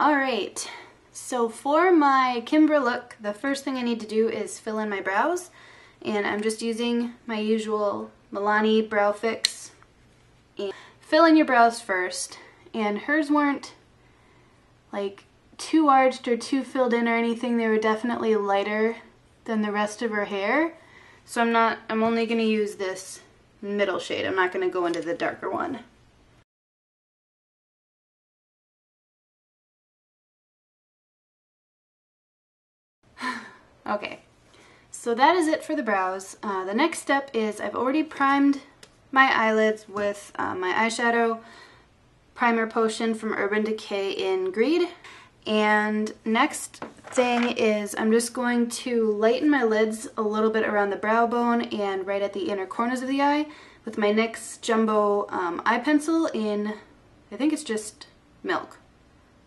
Alright, so for my Kimbra look, the first thing I need to do is fill in my brows. And I'm just using my usual Milani Brow Fix. And fill in your brows first. And hers weren't like too arched or too filled in or anything. They were definitely lighter than the rest of her hair. So I'm only going to use this middle shade. I'm not going to go into the darker one. Okay, so that is it for the brows. The next step is I've already primed my eyelids with my eyeshadow primer potion from Urban Decay in Greed. And next thing is I'm just going to lighten my lids a little bit around the brow bone and right at the inner corners of the eye with my NYX Jumbo eye pencil in, I think it's just Milk.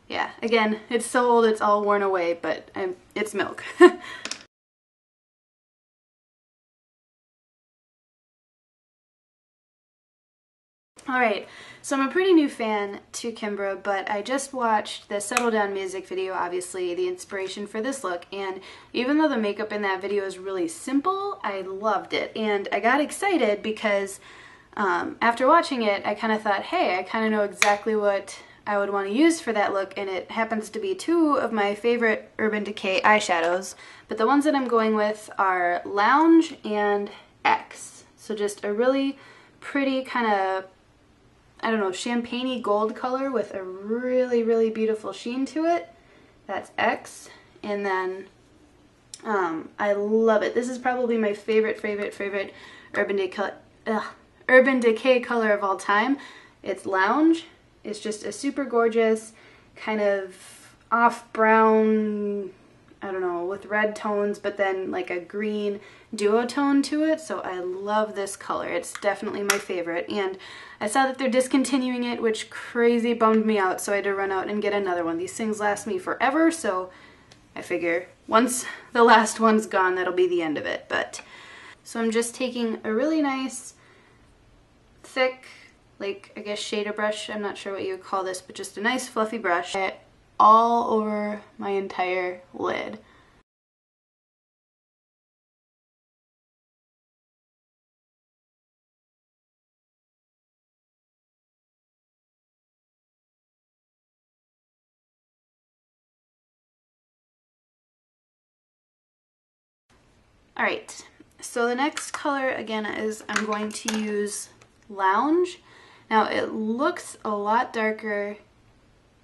Yeah, again, it's so old it's all worn away, but it's Milk. Alright, so I'm a pretty new fan to Kimbra, but I just watched the Settle Down music video, obviously the inspiration for this look, and even though the makeup in that video is really simple, I loved it. And I got excited because after watching it, I kind of thought, hey, I kind of know exactly what I would want to use for that look, and it happens to be two of my favorite Urban Decay eyeshadows, but the ones that I'm going with are Lounge and X. So just a really pretty kind of, I don't know, champagne-y gold color with a really, really beautiful sheen to it. That's X. And then I love it. This is probably my favorite Urban Decay color of all time. It's Lounge. It's just a super gorgeous kind of off brown, I don't know, with red tones, but then like a green duotone to it. So I love this color. It's definitely my favorite. And I saw that they're discontinuing it, which crazy bummed me out. So I had to run out and get another one. These things last me forever. So I figure once the last one's gone, that'll be the end of it. But so I'm just taking a really nice, thick, like I guess shader brush. I'm not sure what you would call this, but just a nice fluffy brush all over my entire lid. Alright, so the next color again is I'm going to use Lounge. Now it looks a lot darker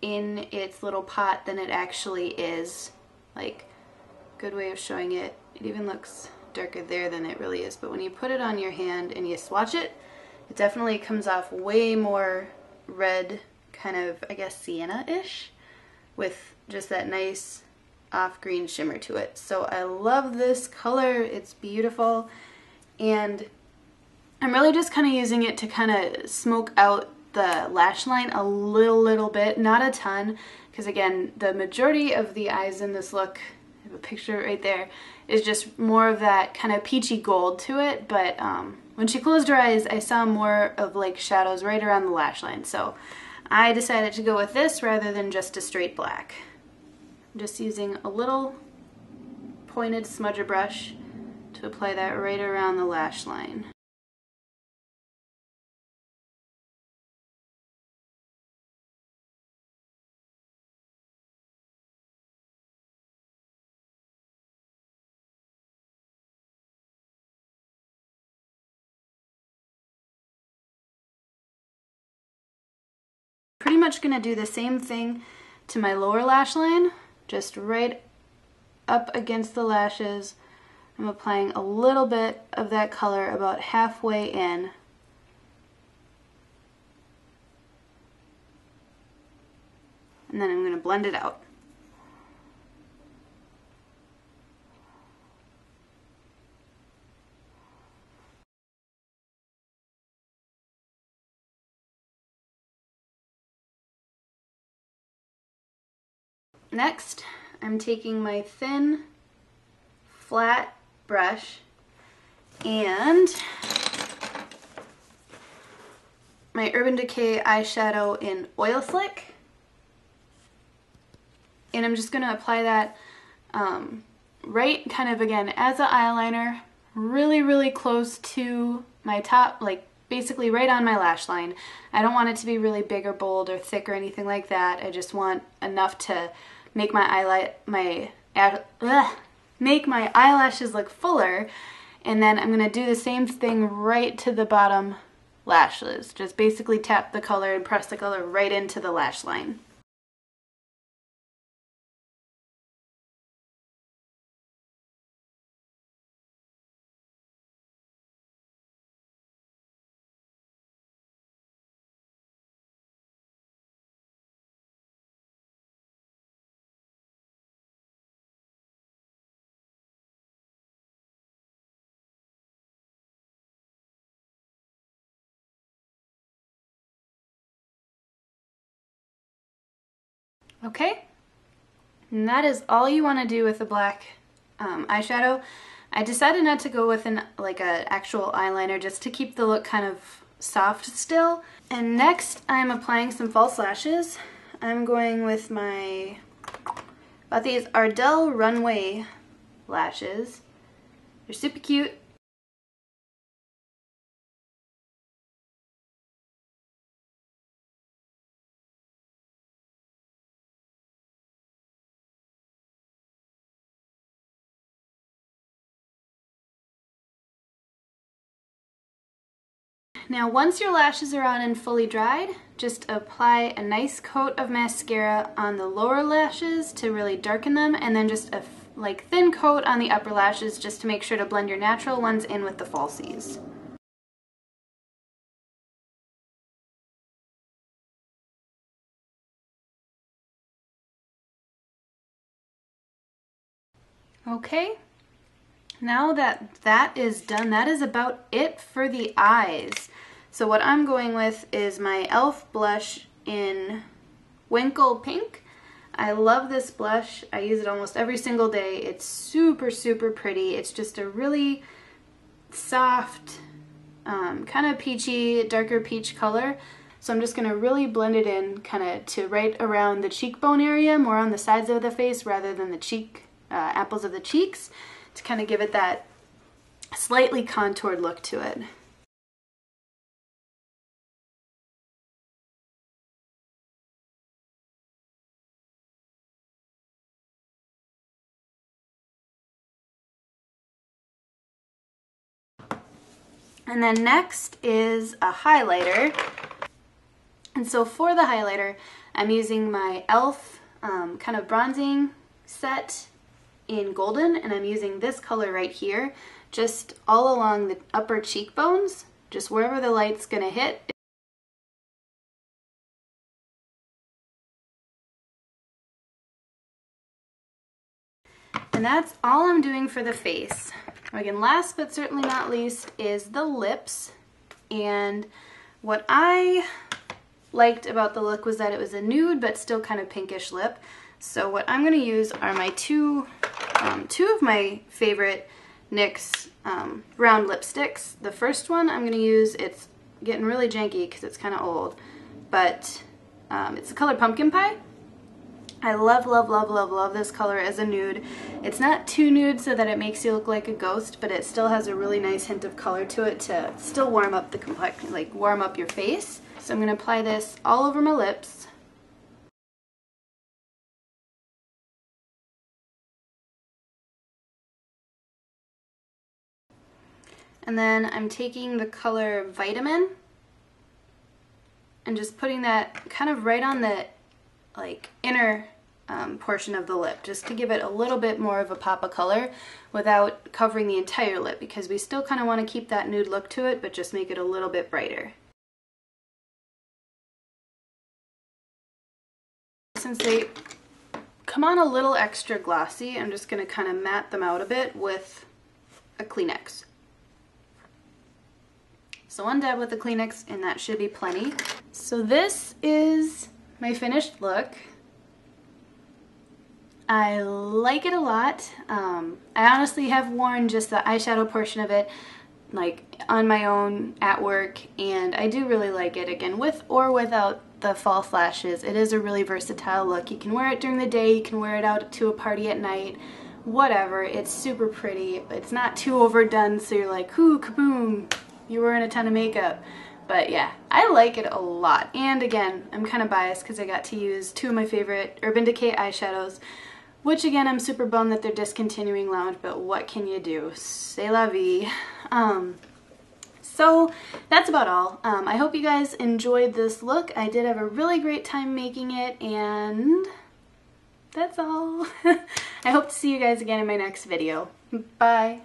in its little pot than it actually is. Like, good way of showing it. It even looks darker there than it really is. But when you put it on your hand and you swatch it, it definitely comes off way more red, kind of, I guess, sienna-ish, with just that nice off-green shimmer to it. So I love this color. It's beautiful. And I'm really just kind of using it to kind of smoke out the lash line a little bit, not a ton, because again, the majority of the eyes in this look, I have a picture right there, is just more of that kind of peachy gold to it, but when she closed her eyes, I saw more of like shadows right around the lash line, so I decided to go with this rather than just a straight black. I'm just using a little pointed smudger brush to apply that right around the lash line. Pretty much going to do the same thing to my lower lash line, just right up against the lashes. I'm applying a little bit of that color about halfway in. And then I'm going to blend it out. Next, I'm taking my thin, flat brush and my Urban Decay eyeshadow in Oil Slick. and I'm just going to apply that right kind of again as an eyeliner, really close to my top, like basically right on my lash line. I don't want it to be really big or bold or thick or anything like that. I just want enough to make my make my eyelashes look fuller. And then I'm going to do the same thing right to the bottom lashes. Just basically tap the color and press the color right into the lash line. Okay, and that is all you want to do with the black eyeshadow. I decided not to go with an actual eyeliner just to keep the look kind of soft still. And next I'm applying some false lashes. I'm going with these Ardell Runway lashes. They're super cute. Now once your lashes are on and fully dried, just apply a nice coat of mascara on the lower lashes to really darken them, and then just a thin coat on the upper lashes just to make sure to blend your natural ones in with the falsies. Okay, now that that is done, that is about it for the eyes. So what I'm going with is my e.l.f. blush in Winkle Pink. I love this blush. I use it almost every single day. It's super pretty. It's just a really soft, kind of peachy, darker peach color. So I'm just going to really blend it in kind of to right around the cheekbone area, more on the sides of the face rather than the cheek, apples of the cheeks, to kind of give it that slightly contoured look to it. And then next is a highlighter. And so for the highlighter, I'm using my e.l.f. Kind of bronzing set in Golden, and I'm using this color right here, just all along the upper cheekbones, just wherever the light's gonna hit. And that's all I'm doing for the face. Again, last but certainly not least is the lips. And what I liked about the look was that it was a nude but still kind of pinkish lip. So what I'm going to use are my two of my favorite NYX round lipsticks. The first one I'm going to use, it's getting really janky because it's kind of old, but it's the color Pumpkin Pie. I love this color as a nude. It's not too nude so that it makes you look like a ghost, but it still has a really nice hint of color to it to still warm up the complexion, like warm up your face. So I'm going to apply this all over my lips. And then I'm taking the color Vitamin and just putting that kind of right on the inner portion of the lip, just to give it a little bit more of a pop of color without covering the entire lip, because we still kind of want to keep that nude look to it, but just make it a little bit brighter. Since they come on a little extra glossy, I'm just going to kind of matte them out a bit with a Kleenex. So one dab with the Kleenex and that should be plenty. So this is my finished look. I like it a lot. I honestly have worn just the eyeshadow portion of it on my own at work, and I do really like it, again, with or without the false lashes. It is a really versatile look. You can wear it during the day, you can wear it out to a party at night, whatever. It's super pretty. It's not too overdone so you're like, ooh, kaboom, you're wearing a ton of makeup. But yeah, I like it a lot. And again, I'm kind of biased because I got to use two of my favorite Urban Decay eyeshadows, which again, I'm super bummed that they're discontinuing Lounge, but what can you do? C'est la vie. So that's about all. I hope you guys enjoyed this look. I did have a really great time making it, and that's all. I hope to see you guys again in my next video. Bye.